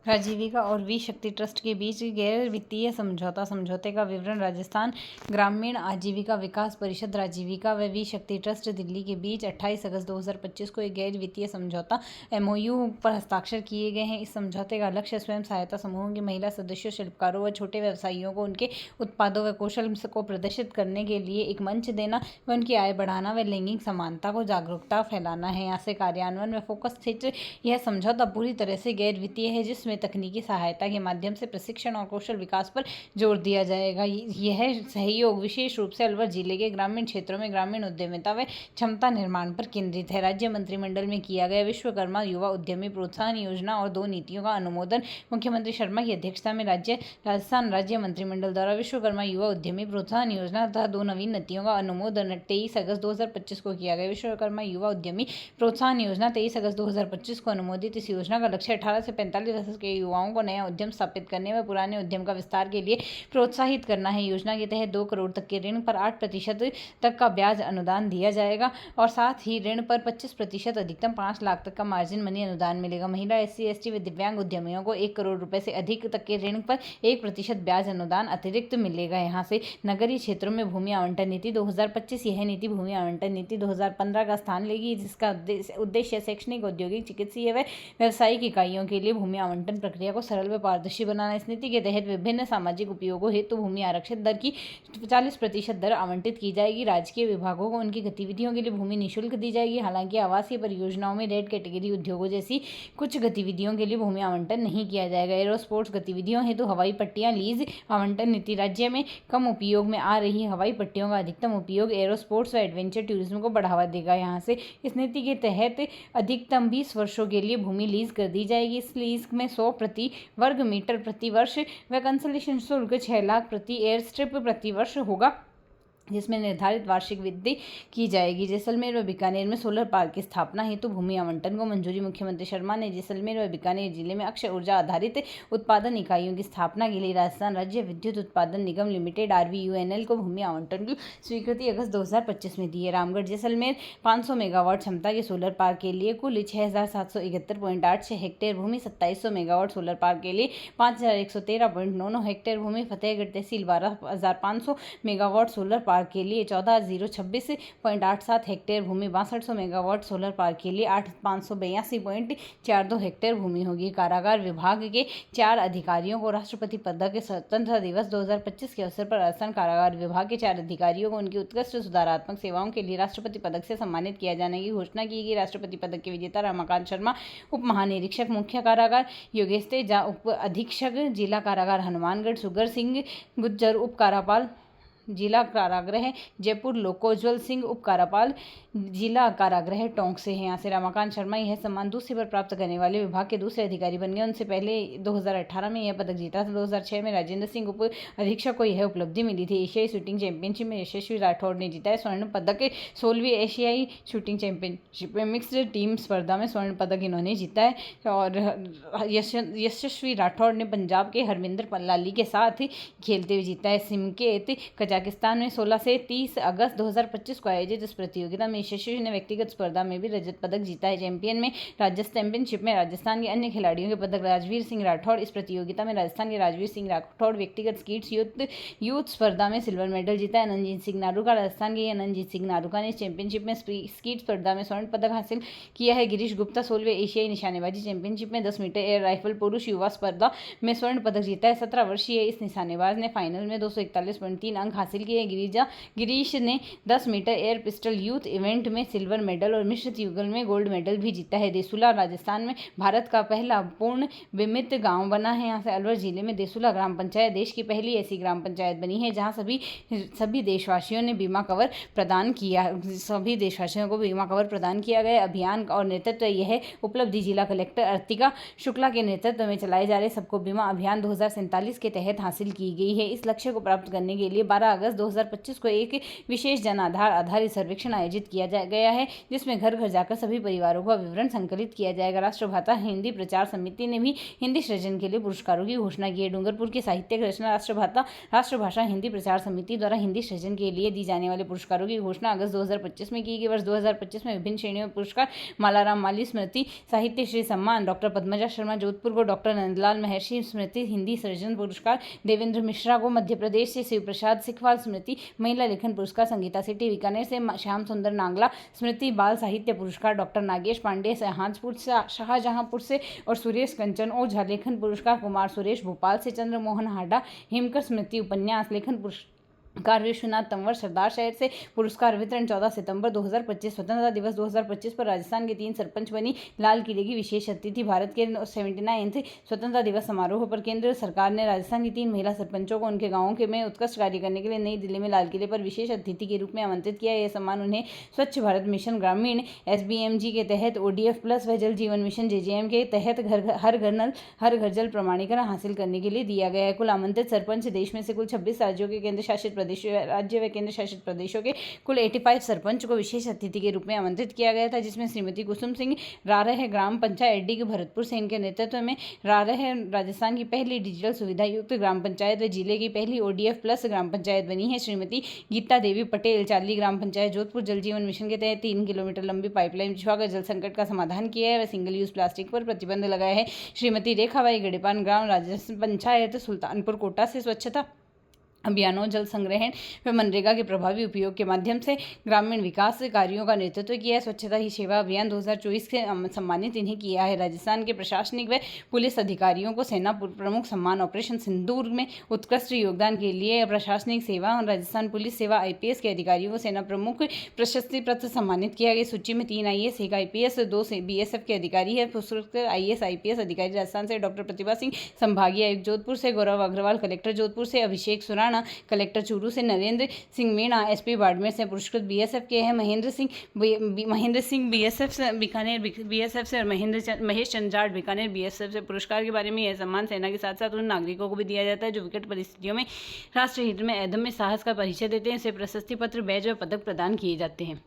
राजीविका और वी शक्ति ट्रस्ट के बीच गैर वित्तीय समझौता। समझौते का विवरण। राजस्थान ग्रामीण आजीविका विकास परिषद राजीविका व वी शक्ति ट्रस्ट दिल्ली के बीच 28 अगस्त 2025 को एक गैर वित्तीय समझौता MOU पर हस्ताक्षर किए गए हैं। इस समझौते का लक्ष्य स्वयं सहायता समूहों की महिला सदस्यों, शिल्पकारों व छोटे व्यवसायियों को उनके उत्पादों व कौशल को प्रदर्शित करने के लिए एक मंच देना व उनकी आय बढ़ाना व लैंगिक समानता को जागरूकता फैलाना है। यहाँ से कार्यान्वयन व फोकस क्षेत्र। यह समझौता पूरी तरह से गैर वित्तीय है, जिसमें तकनीकी सहायता के माध्यम से प्रशिक्षण और कौशल विकास पर जोर दिया जाएगा। यह सहयोग विशेष रूप से अलवर जिले के ग्रामीण क्षेत्रों में ग्रामीण उद्यमिता व क्षमता निर्माण पर केंद्रित है। राज्य मंत्रिमंडल में किया गया विश्वकर्मा युवा उद्यमी प्रोत्साहन योजना और 2 नीतियों का अनुमोदन। मुख्यमंत्री शर्मा की अध्यक्षता में राजस्थान राज्य मंत्रिमंडल द्वारा विश्वकर्मा युवा उद्यमी प्रोत्साहन योजना तथा 2 नवीन नीतियों का अनुमोदन 23 अगस्त 2025 को किया गया। विश्वकर्मा युवा उद्यमी प्रोत्साहन योजना 23 अगस्त 2025 को अनुमोदित। इस योजना का लक्ष्य 18 से 45 वर्ष के युवाओं को नया उद्यम स्थापित करने व पुराने उद्यम का विस्तार के लिए प्रोत्साहित करना है। योजना के तहत 2 करोड़ तक के ऋण पर 8% तक का ब्याज अनुदान दिया जाएगा और साथ ही ऋण पर 25% अधिकतम 5 लाख तक का मार्जिन मनी अनुदान मिलेगा। महिला, SC, ST व दिव्यांग उद्यमियों को 1 करोड़ रुपए से अधिक तक के ऋण पर 1% ब्याज अनुदान अतिरिक्त मिलेगा। यहाँ से नगरीय क्षेत्रों में भूमि आवंटन नीति 2025। यह नीति भूमि आवंटन नीति 2015 का स्थान लेगी, जिसका उद्देश्य शैक्षणिक, औद्योगिक, चिकित्सीय व व्यावसायिक इकाइयों के लिए भूमि आवंटन प्रक्रिया को सरल व पारदर्शी बनाना। इस नीति के तहत विभिन्न सामाजिक उपयोगों हेतु भूमि आरक्षित दर की 40% दर आवंटित की जाएगी। राजकीय विभागों को उनकी गतिविधियों के लिए भूमि निःशुल्क दी जाएगी। हालांकि आवासीय परियोजनाओं में रेड कैटेगरी उद्योगों जैसी कुछ गतिविधियों के लिए भूमि आवंटन नहीं किया जाएगा। एरोस्पोर्ट्स गतिविधियों हेतु हवाई पट्टियां लीज आवंटन नीति। राज्य में कम उपयोग में आ रही हवाई पट्टियों का अधिकतम उपयोग एरोस्पोर्ट्स व एडवेंचर टूरिज्म को बढ़ावा देगा। यहाँ से इस नीति के तहत अधिकतम 20 वर्षों के लिए भूमि लीज कर दी जाएगी। इस लीज में 100 प्रति वर्ग मीटर प्रति वर्ष व कंसलेशन शुल्क 6 लाख प्रति एयर स्ट्रिप प्रति वर्ष होगा, जिसमें निर्धारित वार्षिक वृद्धि की जाएगी। जैसलमेर व बीकानेर में सोलर पार्क की स्थापना हेतु भूमि आवंटन को मंजूरी। मुख्यमंत्री शर्मा ने जैसलमेर व बीकानेर जिले में अक्षय ऊर्जा आधारित उत्पादन इकाइयों की स्थापना के लिए राजस्थान राज्य विद्युत उत्पादन निगम लिमिटेड RVUNL को भूमि आवंटन की स्वीकृति अगस्त 2025 में दी है। रामगढ़ जैसलमेर 500 मेगावाट क्षमता के सोलर पार्क के लिए कुल 6771.86 हेक्टेयर भूमि, 2700 मेगावाट सोलर पार्क के लिए 5113.99 हेक्टेयर भूमि, फतेहगढ़ तहसील 12500 मेगावाट सोलर पार्क के लिए 14026.87 हेक्टेयर भूमि, 6200 मेगावाट सोलर पार्क के लिए 8582.42 हेक्टेयर भूमि होगी। कारागार विभाग के 4 अधिकारियों को राष्ट्रपति पदक स्वतंत्रता दिवस 2025 के अवसर पर राजस्थान कारागार विभाग के 4 अधिकारियों को उनकी उत्कृष्ट सुधारात्मक सेवाओं के लिए राष्ट्रपति पदक से सम्मानित किया जाने की घोषणा की गई। राष्ट्रपति पदक के विजेता रमाकांत शर्मा, उप महानिरीक्षक मुख्य कारागार, योगेश तेजा उप अधीक्षक जिला कारागार हनुमानगढ़, सुगर सिंह गुज्जर उप कारापाल जिला कारागृह जयपुर, लोकोज्वल सिंह उप कारापाल जिला कारागृह टोंक से हैं। यहाँ से रमाकांत शर्मा यह सम्मान दूसरी बार प्राप्त करने वाले विभाग के दूसरे अधिकारी बन गए। उनसे पहले 2018 में यह पदक जीता था। 2006 में राजेंद्र सिंह उप अधीक्षक को यह उपलब्धि मिली थी। एशियाई शूटिंग चैंपियनशिप में यशस्वी राठौड़ ने जीता है स्वर्ण पदक। 16वीं एशियाई शूटिंग चैंपियनशिप में मिक्स्ड टीम स्पर्धा में स्वर्ण पदक इन्होंने जीता है। और यशस्वी राठौड़ ने पंजाब के हरविंदर पल्लाली के साथ खेलते हुए जीता है। सिमकेत कजाकिस्तान में 16 से 30 अगस्त 2025 को आयोजित इस प्रतियोगिता में यशस्वी ने व्यक्तिगत स्पर्धा में भी रजत पदक जीता है। चैंपियनशिप में राजस्थान के अन्य खिलाड़ियों के पदक। राजवीर सिंह राठौड़ इस प्रतियोगिता में राजस्थान के राजवीर सिंह राठौड़ व्यक्तिगत स्कीट्स यूथ स्पर्धा में सिल्वर मेडल जीता है। अनंजीत सिंह नारूका राजस्थान के अनंजीत सिंह नारूका ने इस चैंपियनशिप में स्कीट स्पर्धा में स्वर्ण पदक हासिल किया है। गिरीश गुप्ता 16वें एशियाई निशानेबाजी चैंपियनशिप में 10 मीटर एयर राइफल पुरुष युवा स्पर्धा में स्वर्ण पदक जीता है। 17 वर्षीय इस निशानेबाज ने फाइनल में 241.3 अंक हासिल किए। गिरीश ने 10 metre air pistol youth event में सिल्वर मेडल और मिश्रित युगल में गोल्ड मेडल भी जीता है। देसुला राजस्थान में भारत का पहला पूर्ण बीमित गांव बना है। यहाँ से अलवर जिले में देसुला ग्राम पंचायत देश की पहली ऐसी ग्राम पंचायत बनी है जहाँ सभी देशवासियों ने बीमा कवर प्रदान किया। सभी देशवासियों को बीमा कवर प्रदान किया गया। अभियान और नेतृत्व यह उपलब्धि जिला कलेक्टर अर्तिका शुक्ला के नेतृत्व में चलाए जा रहे सबको बीमा अभियान 2047 के तहत हासिल की गई है। इस लक्ष्य को प्राप्त करने के लिए 12 अगस्त 2025 को एक विशेष जन आधारित सर्वेक्षण आयोजित किया गया है, जिसमें घर घर जाकर सभी परिवारों का विवरण संकलित किया जाएगा। राष्ट्रभाषा हिंदी प्रचार समिति ने भी हिंदी सृजन के लिए पुरस्कारों की घोषणा की है। डूंगरपुर की साहित्यिक रचना राष्ट्रभाषा हिंदी प्रचार समिति द्वारा हिंदी सृजन के लिए दी जाने वाले पुरस्कारों की घोषणा अगस्त 2025 में की गई। वर्ष 2025 में विभिन्न श्रेणियों में पुरस्कार: मालाराम माली स्मृति साहित्य श्री सम्मान, डॉक्टर पद्मजा शर्मा जोधपुर को डॉक्टर नंदलाल महर्षि स्मृति हिंदी सृजन पुरस्कार, देवेंद्र मिश्रा को मध्य प्रदेश से शिव प्रसाद सिखवाल स्मृति महिला लेखन पुरस्कार, संगीता सेठी बीकानेर से श्याम सुंदर नांगला स्मृति बाल साहित्य पुरस्कार, डॉक्टर नागेश पांडे शाहजहांपुर से और सुरेश कंचन ओझा लेखन पुरस्कार, कुमार सुरेश भोपाल से, चंद्रमोहन हाडा हिमकर स्मृति उपन्यास लेखन पुरस्कार, विश्वनाथ तंवर सरदार शहर से पुरस्कार वितरण 14 सितंबर 2025। स्वतंत्रता दिवस 2025 पर राजस्थान के 3 सरपंच बनी लाल किले की विशेष अतिथि। भारत के 79वें स्वतंत्रता दिवस समारोह पर केंद्र सरकार ने राजस्थान की 3 महिला सरपंचों को उनके गांवों में उत्कृष्ट कार्य करने के लिए नई दिल्ली में लाल किले पर विशेष अतिथि के रूप में आमंत्रित किया। यह सम्मान उन्हें स्वच्छ भारत मिशन ग्रामीण SBMG के तहत ODF+ व जल जीवन मिशन JJM के तहत हर घर जल प्रमाणीकरण हासिल करने के लिए दिया गया है। कुल आमंत्रित सरपंच देश में से कुल 26 राज्यों के राज्य व केंद्र शासित प्रदेशों के कुल 85 सरपंच को विशेष अतिथि के रूप में आमंत्रित किया गया था, जिसमें श्रीमती कुसुम सिंह रारह ग्राम पंचायत डी के भरतपुर से इनके नेतृत्व में रारह राजस्थान की पहली डिजिटल सुविधा युक्त ग्राम पंचायत व जिले की पहली ODF+ ग्राम पंचायत बनी है। श्रीमती गीता देवी पटेल चाली ग्राम पंचायत जोधपुर जल जीवन मिशन के तहत 3 किलोमीटर लंबी पाइपलाइन बिछवाकर जल संकट का समाधान किया है व सिंगल यूज प्लास्टिक पर प्रतिबंध लगाया है। श्रीमती रेखाबाई गड़ेपान ग्राम राजस्थान पंचायत सुल्तानपुर कोटा से स्वच्छता अभियानों, जल संग्रहण व मनरेगा के प्रभावी उपयोग के माध्यम से ग्रामीण विकास कार्यों का नेतृत्व किया है। स्वच्छता ही सेवा अभियान 2024 से सम्मानित इन्हें किया है। राजस्थान के प्रशासनिक व पुलिस अधिकारियों को सेना प्रमुख सम्मान ऑपरेशन सिंदूर में उत्कृष्ट योगदान के लिए प्रशासनिक सेवा और राजस्थान पुलिस सेवा IPS के अधिकारियों को सेना प्रमुख प्रशस्ति पत्र सम्मानित किया गया। सूची में 3 IAS, 1 IPS, 2 BSF के अधिकारी है। पुरस्कृत IAS IPS अधिकारी राजस्थान से डॉक्टर प्रतिभा सिंह संभागीय आयुक्त जोधपुर से, गौरव अग्रवाल कलेक्टर जोधपुर से, अभिषेक सुराणा कलेक्टर चूरू से, नरेंद्र सिंह मीणा SP बाड़मेर से। पुरस्कृत BSF के हैं महेंद्र सिंह BSF से बीकानेर BSF से और महेश चंद्र जाट बीकानेर BSF से। पुरस्कार के बारे में यह सम्मान सेना के साथ साथ उन नागरिकों को भी दिया जाता है जो विकट परिस्थितियों में राष्ट्रहित में अदम्य साहस का परिचय देते हैं। इसे प्रशस्ति पत्र, बैज व पदक प्रदान किए जाते हैं।